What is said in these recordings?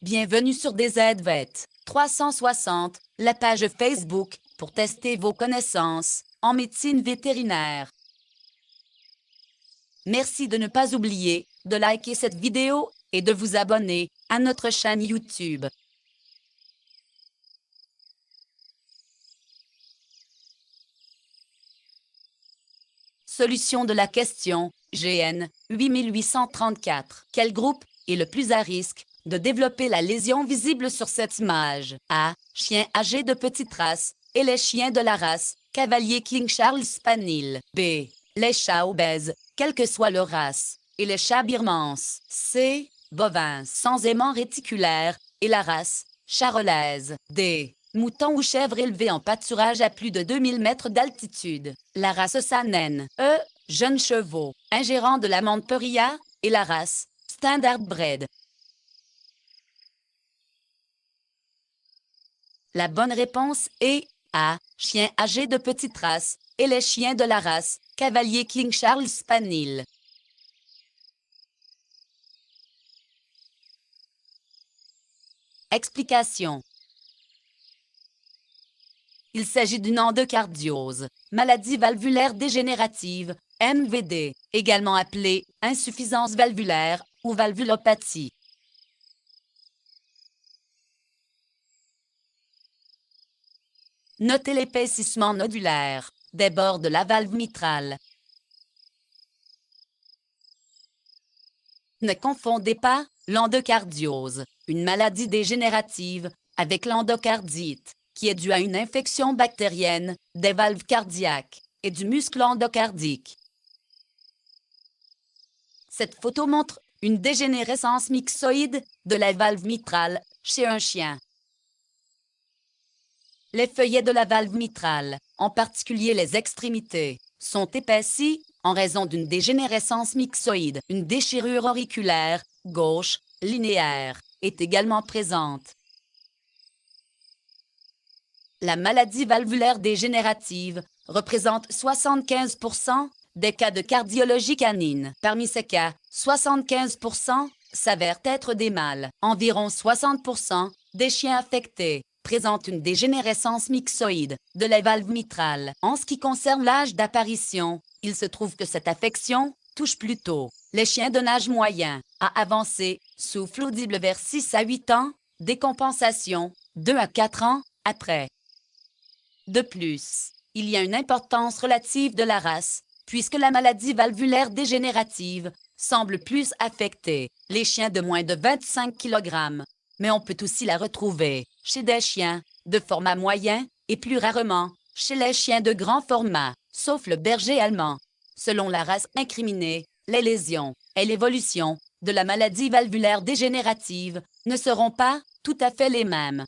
Bienvenue sur DZVET 360, la page Facebook pour tester vos connaissances en médecine vétérinaire. Merci de ne pas oublier de liker cette vidéo et de vous abonner à notre chaîne YouTube. Solution de la question GN 8834. Quel groupe est le plus à risque de développer la lésion visible sur cette image? A. Chiens âgés de petite race et les chiens de la race Cavalier King Charles Spaniel. B. Les chats obèses, quelle que soit leur race, et les chats birmans. C. Bovins sans aimant réticulaire et la race charolaise. D. Moutons ou chèvres élevés en pâturage à plus de 2000 mètres d'altitude. La race Saanen. E. Jeunes chevaux, ingérants de la Montperia et la race Standardbred. La bonne réponse est A. Chiens âgés de petite race et les chiens de la race Cavalier King Charles Spaniel. Explication. Il s'agit d'une endocardiose, maladie valvulaire dégénérative, MVD, également appelée insuffisance valvulaire ou valvulopathie. Notez l'épaississement nodulaire des bords de la valve mitrale. Ne confondez pas l'endocardiose, une maladie dégénérative, avec l'endocardite, qui est due à une infection bactérienne des valves cardiaques et du muscle endocardique. Cette photo montre une dégénérescence myxoïde de la valve mitrale chez un chien. Les feuillets de la valve mitrale, en particulier les extrémités, sont épaissis en raison d'une dégénérescence myxoïde. Une déchirure auriculaire gauche linéaire est également présente. La maladie valvulaire dégénérative représente 75% des cas de cardiologie canine. Parmi ces cas, 75% s'avèrent être des mâles. Environ 60% des chiens affectés présentent une dégénérescence myxoïde de la valve mitrale. En ce qui concerne l'âge d'apparition, il se trouve que cette affection touche plutôt les chiens de âge moyen à avancé, souffle audible vers 6 à 8 ans, décompensation 2 à 4 ans après. De plus, il y a une importance relative de la race, puisque la maladie valvulaire dégénérative semble plus affecter les chiens de moins de 25 kg, mais on peut aussi la retrouver chez des chiens de format moyen et plus rarement chez les chiens de grand format, sauf le berger allemand. Selon la race incriminée, les lésions et l'évolution de la maladie valvulaire dégénérative ne seront pas tout à fait les mêmes.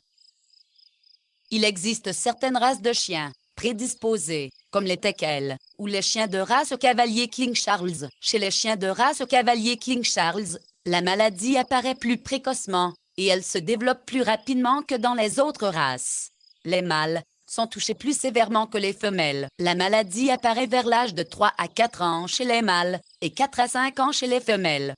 Il existe certaines races de chiens prédisposées, comme les teckels ou les chiens de race Cavalier King Charles. Chez les chiens de race Cavalier King Charles, la maladie apparaît plus précocement et elle se développe plus rapidement que dans les autres races. Les mâles sont touchés plus sévèrement que les femelles. La maladie apparaît vers l'âge de 3 à 4 ans chez les mâles et 4 à 5 ans chez les femelles.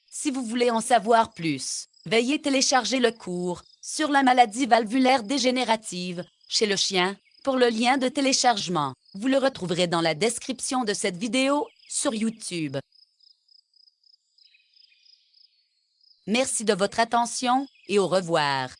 Si vous voulez en savoir plus, veuillez télécharger le cours sur la maladie valvulaire dégénérative chez le chien pour le lien de téléchargement. Vous le retrouverez dans la description de cette vidéo sur YouTube. Merci de votre attention et au revoir.